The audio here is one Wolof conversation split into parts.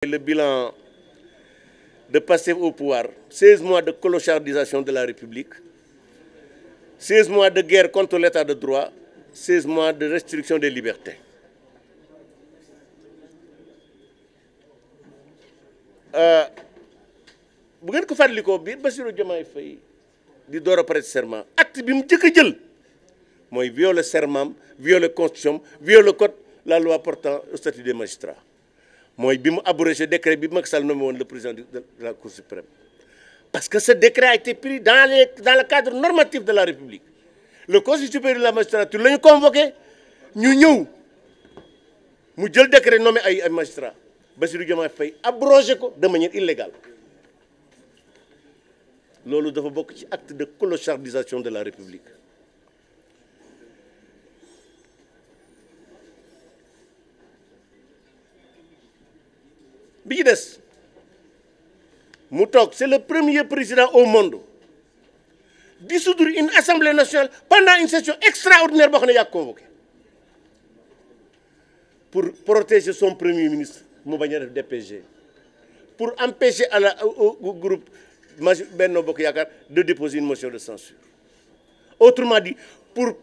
Le bilan de Pastef au pouvoir, 16 mois de clochardisation de la République, 16 mois de guerre contre l'état de droit, 16 mois de restriction des libertés. Bu ngeen ko fàttalikoo bi Bassirou Diomaye Faye di door a prêter serment acte bi mu njëkk a jël mooy violer serment, violer constitution, violer code, la loi portant au statut des magistrats. Moi, bi mu abrogé décret bi Macky Sall nommé le président de la Cour suprême. Parce que ce décret a été pris dans le cadre normatif de la République. Le Conseil supérieur de la magistrature l'a convoqué, ñu ñëw mu jël décret nommé ay magistrats. Bassirou Diomaye Faye abrogé ko de manière illégale. Loolu dafa bokk ci acte de clochardisation de la République. Bi ci des mu toog c'est le premier président au monde dissoudre une assemblée nationale pendant une session extraordinaire boo xam ne yaa convoqué pour protéger son premier ministre mu bañ a def DPG, pour empêcher au groupe Benno Bokk Yaakaar de déposer une motion de censure. Autrement dit, pour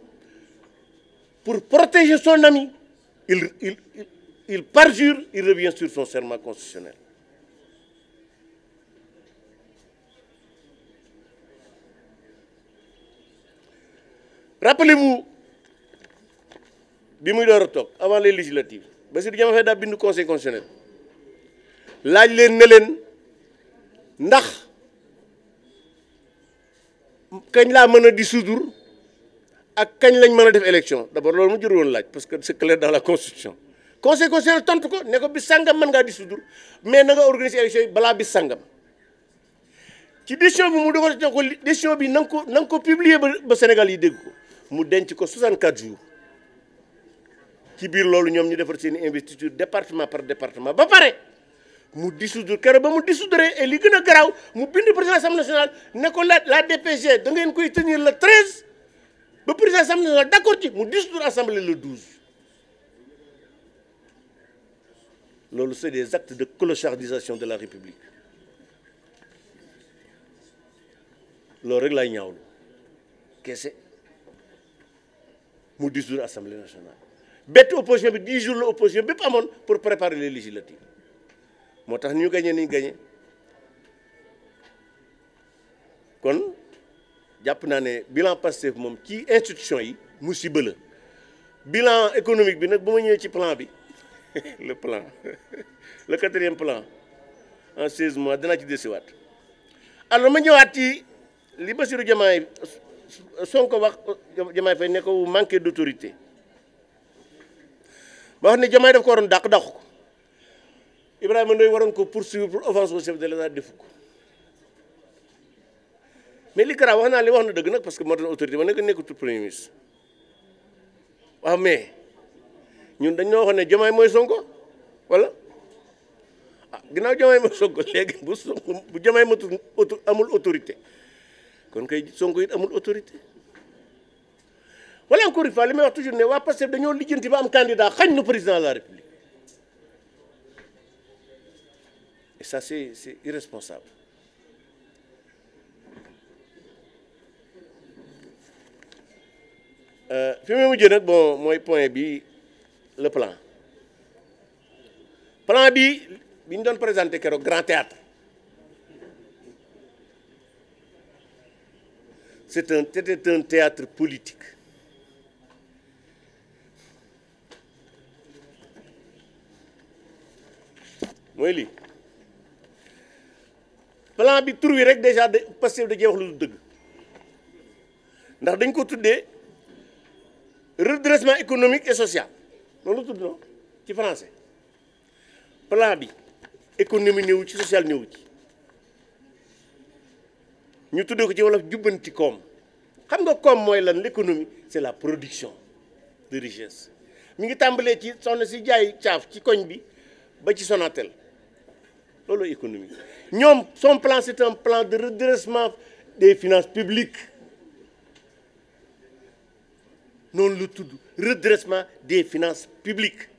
protéger son ami, il parjure, il revient sur son serment constitutionnel. Rappelez-vous, bi muy door a toog avant les législatives, Bassirou Diomaye Faye daa bind conseil constitutionnel laaj leen ne leen ndax kañ laa mën a dissoudre ak kañ lañ mën a def élection. D'abord loolu mu jur woon laaj parce que c'est clair dans la constitution. Conseil constitutionnel tontu ko ne ko bis sangam mën ngaa dissoudre mais na nga organiser élection yi balaa bis sangam ci décision bi mu dogal ko décision bi na nga ko publier ba Sénégal yi dégg ko mu denc ko 64 jours ci biir loolu ñoom ñu defar seen investiture département par département ba pare mu dissoudre keroog ba mu dissoudre et li gën a garaaw mu bind président Assemblée nationale ne ko la DPG da ngeen koy tenir le 13 ba président Assemblée nationale d'accord ci mu dissoudre assemblée le 12. Loolu c'est des actes de clochardisation de la République loolu rek laay ñaawlu kese mu dissoudre assemblée nationale bett opposition bi 10 jours la opposition bépp amoon pour préparer les législatives moo tax ñu gagné ni ñu gagné kon jàpp naa ne bilan Pastef moom ci institution yi musiba la. Bilan économique bi nag bu ma ñëwee ci plan bi le plan le 4e plan en 16 mois danaa ci desiwaat. Alors ma ñëwaat ci li Bassirou Diomaye Sonko wax Diomaye Faye ne ko manqué d'autorité ba wax ne Diomaye daf ko waroon dàq ko Ibrahima Ndoye waroon ko poursuivre pour offense au chef de l'État defu ko mais li garaaw wax naa li wax na dëgg nag parce que moo doon autorité ba nekkatul premier ministre waaw mais ñun dañ ñoo waxoon ne Diomaye mooy Sonko wala ah ginnaaw Diomaye mooy Sonko léegi bu Diomaye amul autorité kon kay Sonko it amul autorité. Voilà encore une fois li may wax toujours ne waa Pastef dañoo lijjanti ba am candidat xañ na président de la République et ça c'est irresponsable. Fi mu mujjee nag bon mooy point bi le plan bi ñu doon présenté keroog Grand Théâtre c'était un théâtre politique. Mooy lii plan bi tur wi rek déjà de Pastef da cee wax lu dul dëgg ndax dañ ko tuddee redressement économique et social loolu tudd na ci français plan bi économie ñëw ci social ñëw ci ñu tuddee ko ci wolof jubbanti koom. Xam nga koom mooy lan? L'économie c'est la production de richesse mi ngi tàmbalee ci soxna si jaay caaf ci koñ bi ba ci Sonatel loolu économie ñoom son plan c'est un plan de redressement des finances publiques noonu la tudd redressement des finances publiques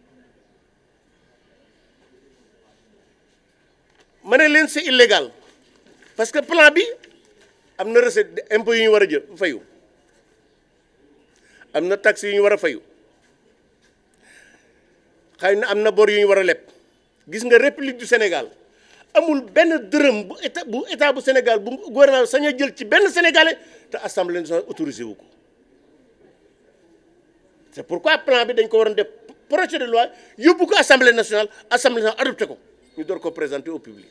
ma ne leen c'est illégal parce que plan bi am na recette impôt yu ñu war a jël fayu am na taxe yu ñu war a fayu xëy na am na bor yu ñu war a leb gis nga République du Sénégal amul benn dërëm bu état bu Sénégal bu gouvernement sañ a jël ci benn sénégalais te assemblée nationale autorisé wu ko c'est pourquoi plan bi dañ ko waroon def projet de loi yóbbu ko assemblée nationale adopté ko ñu door ko présenter au public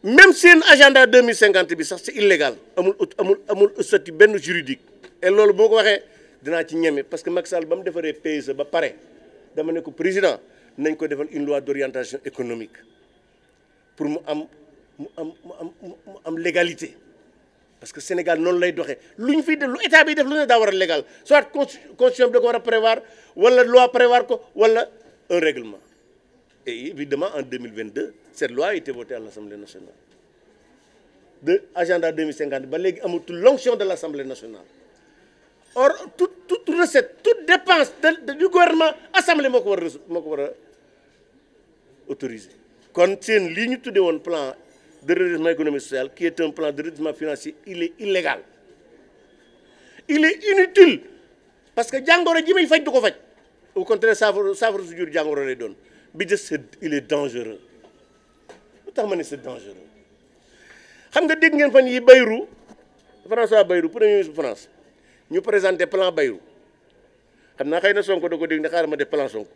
même seen agenda 2050 bi sax c'est illégal amul statut benn juridique et loolu boo ko waxee dinaa ci ñeme parce que Macky Sall ba mu defaree PSE ba pare dama ne ko président nañ ko defal une loi d'orientation économique pour mu am légalité parce que Sénégal noonu lay doxee lu ñu fiy def lu état bi def lu ne daa war a légal soit constitution bi da ko war a prévoir wala loi prévoir ko wala un règlement et évidemment en 2022 cette loi a été votée à l'Assemblée nationale de agenda 2050 ba léegi amatul l'onction de l'Assemblée nationale or toute recette toute dépense du gouvernement assemblée moo ko war a autorisé kon seen lii ñu tuddee woon plan de redressement économique et social qui est un plan de redressement financier il est illégal il est inutile parce que jàngoro ji muy faj du ko faj au contraire saafara su jur jàngoro lay doon bi des il est dangereux lu tax ma ne c'est dangereux xam nga dégg ngeen fan yi Bayrou François Bayrou premier ministre France ñu présenté plan Bayrou xam naa xëy na Sonko da ko dégg ne xaaral ma def plan Sonko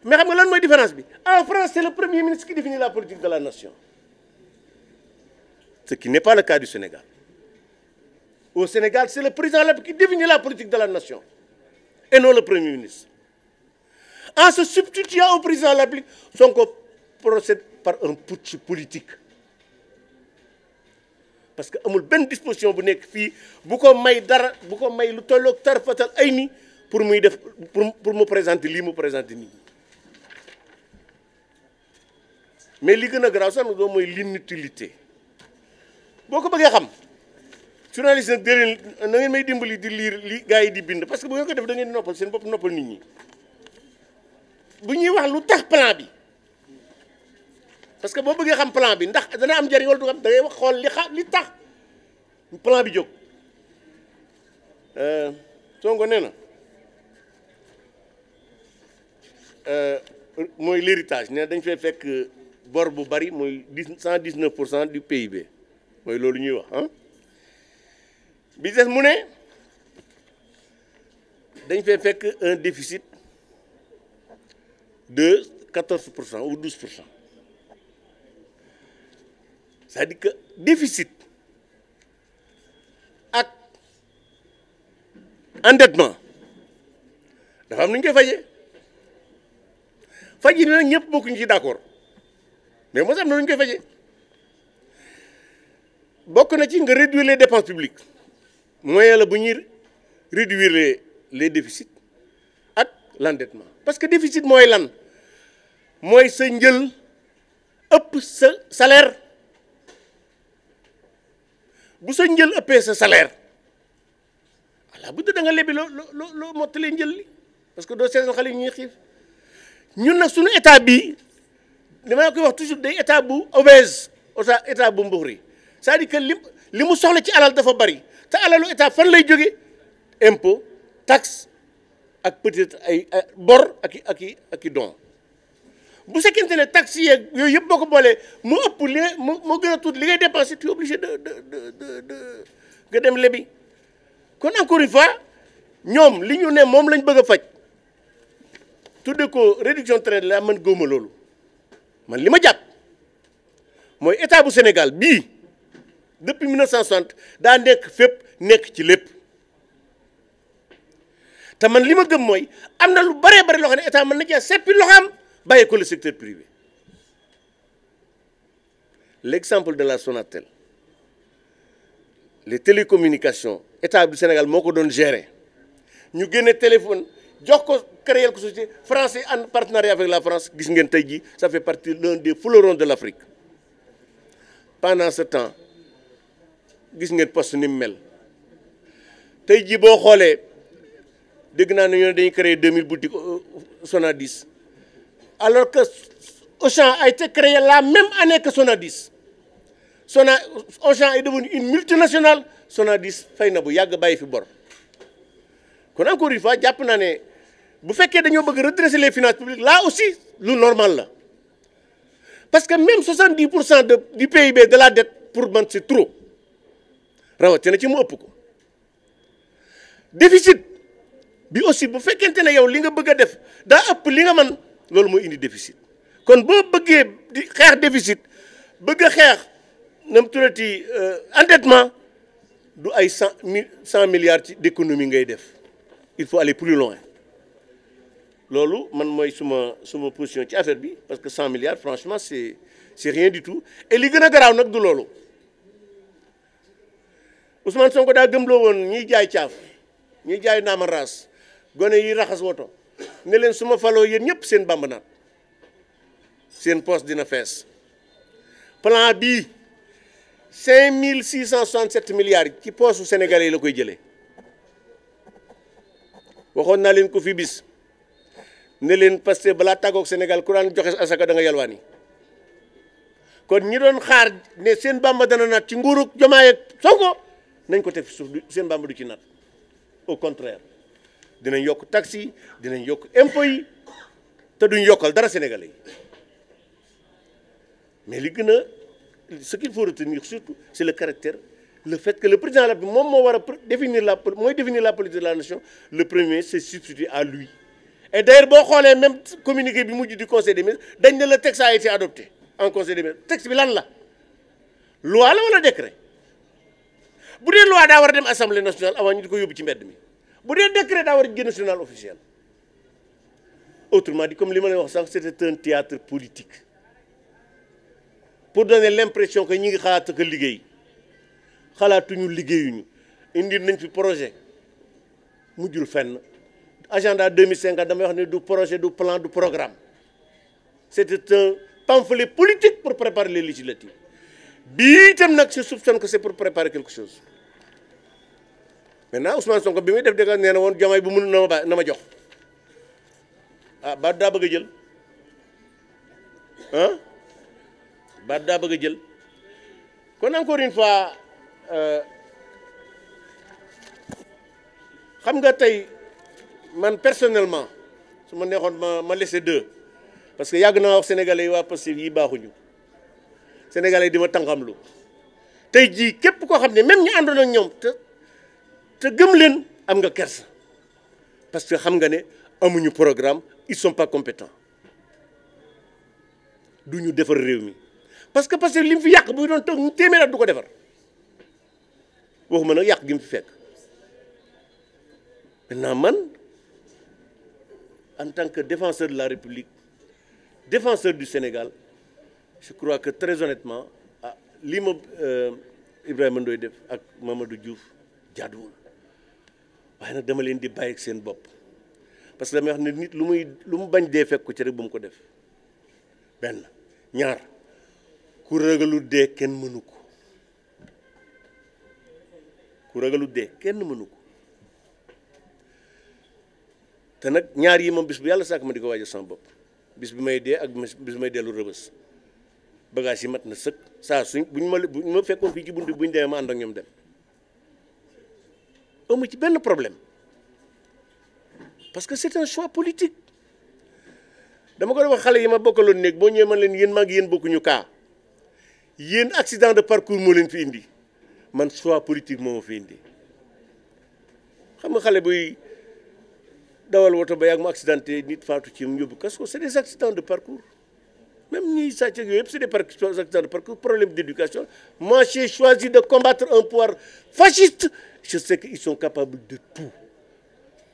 mais xam nga lan mooy différence bi en France c'est le premier ministre qui définit la politique de la nation ce qui n'est pas le cas du Sénégal au Sénégal c'est le président de la République qui définit la politique de la nation et non le premier ministre en se substituant au président de la République Sonko procède par un putsch politique parce que amul benn disposition bu nekk fii bu ko may dara bu ko may lu tolloog tarfatal ay ni pour muy def pour mu présenter lii mu présenter nii mais li gën a garaaw sax nag mooy l'inutilité boo ko bëggee xam journaliste nag déedéet na ngeen may dimbali di lire li gars yi di bind parce que bu ngeen ko def da ngeen di noppal seen bopp noppal nit ñi bu ñuy wax lu tax plan bi parce que boo bëggee xam plan bi ndax dana am njëriñ wala du xam da ngay wax xool li tax plan bi jóg Sonko nee na mooy l'héritage nee na dañ fay fekk bor bu bari mooy 119% du PIB mooy loolu ñuy wax ah bi des mu ne dañ fay fekk un déficit de 14% ou 12%. C'est-à-dire que déficit ak endettement dafa am nu ñu koy fajee faj yi nag ñëpp bokkuñu ci d'accord mais mos am na nu ñu koy fajee bokk na ci nga réduire les dépenses publiques moyen la bu ñuy réduire les déficits ak l'endettement parce que déficit mooy lan mooy sa njël ëpp sa salaire. bu sa njël ëppee sa salaire voilà bu dee da nga lebi loo mottalee njël li parce que doo seetal xale yi ñuy xiif ñun nag suñu état bii li ma koy wax toujours day état bu obèse état bu mbuxri c'est-à-dire que li mu soxla ci alal dafa bari te alalu état fan lay jóge impôt taxe ak peut-être ay bor ak i don bu fekkente ne taxes yeeg yooyu yëpp boo ko boolee mu ëpp li nga moo gën a tuuti li ngay dépenser tu es obligé de nga dem lebi kon encore une fois ñoom li ñu ne moom lañ bëgg a faj tudde ko réduction traite la man gëwma loolu man li ma jàpp mooy état bu Sénégal bii depuis 1960 daa nekk fépp nekk ci lépp te man li ma gëm mooy am na lu baree bari loo xam ne état mën na cee seppi loxoom bàyyi ko le secteur privé l'exemple de la Sonatel les télécommunications état du Sénégal moo ko doon gérer ñu génne téléphone jox ko créer ko société français en partenariat avec la France gis ngeen tey jii ça fait partie l'un des fleurons de l'Afrique pendant ce temps gis ngeen poste ni mu mel tey jii boo xoolee dégg naa ne ñoo dañuy créer 2000 boutiques Sonadis alors que Auchan a été créé la même année que Sonadis. Auchan est devenu une multinationale, Sonadis fay na bu yàgg bàyyi fi bor. Kon encore une fois jàpp naa ne bu fekkee dañoo bëgg redresser les finances publiques là aussi lu normal la parce que même 70% du PIB de la dette pour man c'est trop rawatina ci mu ëpp ko déficit bi aussi bu fekkente ne yow li nga bëgg a def daa ëpp li nga man loolu mooy indi déficit kon boo bëggee di xeex déficit bëgg a xeex nam turati endettement du ay 100 milliards d'économie ngay def il faut aller plus loin loolu man mooy suma position ci affaire bi parce que 100 milliards franchement c'est rien du tout et li gën a garaaw nag du loolu Ousmane Sonko daa gëmloo woon ñiy jaay caaf ñiy jaay naama raas gone yi raxas woto ne leen su ma faloo yéen ñëpp seen bàmb naat seen poste dina fees plan bii 5667 milliards ci poste Sénégalais yi la koy jëlee waxoon naa leen ko fi bis ne leen parce que balaa tàggoog Sénégal ku daan joxe asaka da nga yalwaani kon ñi doon xaar ne seen bàmba dana naat ci nguurug Diomaye ak Sonko nañ ko teg fi suuf seen bàmba du ci naat au contraire dinañ yokk taxes yi dinañ yokk impôts yi te duñ yokkal dara Sénégalais yi mais li gën a ce qu'il faut retenir surtout c'est le caractère le fait que le président la bi moom moo war a définir la politique de la nation le premier c'est substitué à lui et d'ailleurs boo xoolee même communiqué bi mujj du conseil des ministres dañ ne le texte a été adopté en conseil des ministres texte bi lan la loi la wala décret bu dee loi daa war a dem assemblée nationale avant ñu di ko yóbbu ci mbedd mi bu dee décret daa war a génn journal officiel autrement dit comme li ma leen wax sànq c'était un théâtre politique pour donner l'impression que ñi ngi xalaat que liggéey xalaatuñu liggéeyuñu indi nañ fi projet mujjul fenn agenda 2050 damay wax ne du projet du plan du programme c'était un pamphlet politique pour préparer les législatives bii itam nag je soupçonne que c'est pour préparer quelque chose maintenant Ousmane Sonko bi muy def dëgg nee na woon Diomaye bu mënul na ma jox ah ba daa bëgg a jël ah ba daa bëgg a jël kon encore une fois xam nga tey man personnellement su ma neexoon ma laisser deux parce que yàgg naa wax sénégalais yi waa Pastef yi baaxuñu sénégalais yi di ma tànqamlu tey jii képp koo xam ne même ñi àndoon ak ñoom te gëm leen am nga kersa parce que xam nga ne amuñu programme ils sont pas compétents duñu defar réew mi parce que li mu fi yàq bu doon toog téeméer at du ko defar waxuma nag yàq gi mu fi fekk maintenant man en tant que défenseur de la République défenseur du Sénégal je crois que très honnêtement lii ma Ibrahima Ndoye def ak Mamadou Diouf jaaduwul waaye nag dama leen di bàyyi ak seen bopp parce que damay wax ne nit lu mu bañ dee fekk ko ci rek bu mu ko def benn ñaar ku ragalu dee kenn mënu ko ku ragalu dee kenn mënu ko te nag ñaar yi moom bis bu yàlla sàkk ma di ko waajal sama bopp bis bi may dee ak bis bi may dellu rëbës bagage yi mat na sëkk saa suñ bu ñu ma fekkoon fii ci bunt bu ñu demee ma ànd ak ñoom dem amu ci benn problème parce que c'est un choix politique dama ko wax xale yi ma bokkaloon néeg boo ñëwee man leen yéen maa ngi yéen bokkuñu kaa yéen accident de parcours moo leen fi indi man choix politique moo ma fi indi xam nga xale buy dawal woto ba yàgg mu accidenté nit faatu ci mu yóbbu kas ko c'est des accidents de parcours même ñiy sàcc ak yooyu yëpp c'est des accidents de parcours problème d'éducation moi j'ai choisi de combattre un pouvoir fasciste je sais qu'ils sont capables de tout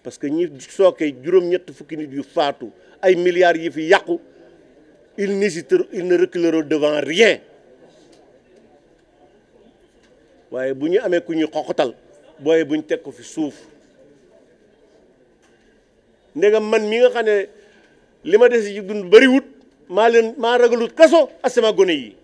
parce que ñi sookee juróom-ñett fukki nit yu faatu ay milliards yi fi yàqu ils ne reculeront devant rien waaye bu ñu amee ku ñuy xoxotal booye bu ñu teg ko fi suuf ndegam man mi nga xam ne li ma des ci dund bariwut maa ragalut kaso asama gone yi